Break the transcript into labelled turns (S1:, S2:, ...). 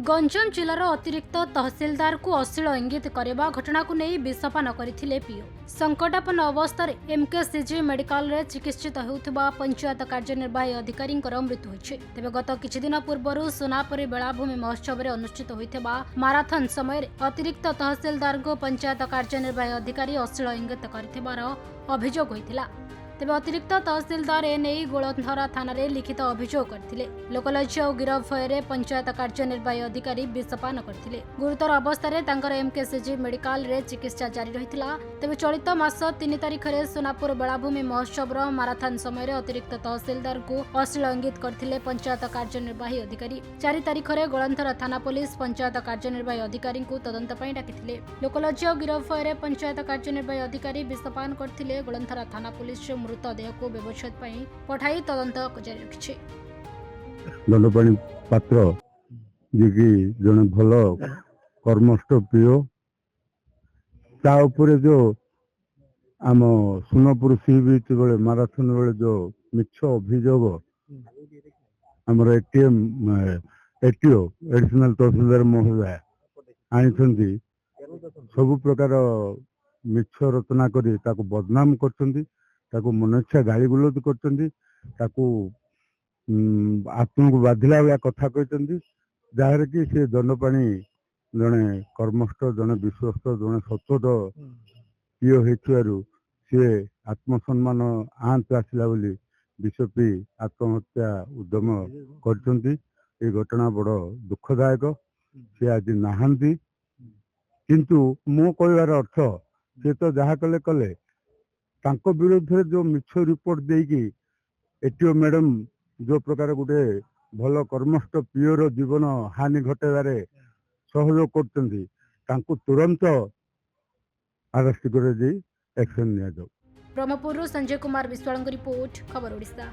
S1: गंजाम जिलार अतिरिक्त तहसिलदार को अश्लील इंगित करने घटना को नहीं विषपान करथिले पीओ। संकटापन्न अवस्था एमकेसीजी मेडिकल रे चिकित्सित होउथबा पंचायत कार्यनिर्वाही अधिकारी मृत्यु होइछे। तेबे गत किछि दिन पूर्व सोनापुरी बेलाभूमि महोत्सव रे अनुष्ठित होइथबा माराथन समय अतिरिक्त तहसिलदार को पंचायत कार्यनिर्वाही अधिकारी अश्लील इंगित करथिबार अभियोग होइथिला। तेबे अतिरिक्त तहसिलदार एने गोलंधरा थाना रे लिखित अभियोग करथिले। लोकलज्ज और गिरफ भୟରେ पंचायत कार्यनिर्वाही अधिकारी विषपान करथिले। गुरुतर अवस्था रे तांकर एमकेसीजी मेडिकल रे चिकित्सा जारी रहिथिला। तेबे चलित मास 3 तारिख रे सोनापुर बेलाभूमि महोत्सव रो माराथन समय अतिरिक्त तहसिलदार को अश्लील इंगित करथिले पंचायत कार्यनिर्वाही अधिकारी। 4 तारिख रे गोलंधरा थाना पुलिस पंचायत कार्यनिर्वाही अधिकारी को तदंत पई डाकिथिले। लोकलज्ज और गिरफ भୟରେ पंचायत कार्यनिर्वाही अधिकारी विषपान करथिले। गोलंधरा थाना पुलिस मृतदेह को व्यवच्छेद पठाई तदंत जारी रखिछे।
S2: दंडपाणी पात्र जी जने भल कर्मष्ट पीओ ता उपरे जो आम सोनपुर सी बीच बेले माराथन बेले जो मिछ अभियोग आमर एटीओ एडिशनल तहसीलदार महोदय आनी सब प्रकार मिछ रचना करी ताको बदनाम करछंती, ताको मनुष्य गाली गुलोज करछंती, ताको आत्मा को बाधिला भाया कथा कहते जहाँ कि से दंडपाणी जड़े कर्मष्ट जड़े विश्वस्त जड़े सचोट पीओ हो सी आत्मसम्मान आंच आसला बोली विषपी आत्महत्या उद्यम कर घटना बड़ दुखदायक। सी आज नहांती किंतु मो कहबार अर्थ सी तो जहाँ कले कले तांको विरुद्ध जो मिछ रिपोर्ट देकी एटीओ मैडम जो प्रकार गोटे भल कर्मष्ट पीओर जीवन हानि घटेबारे सहयोग करते तुरंत अरेस्ट कर एक्शन निया जाऊ।
S1: ब्रह्मपुर संजय कुमार विश्वाल रिपोर्ट खबर ओडिशा।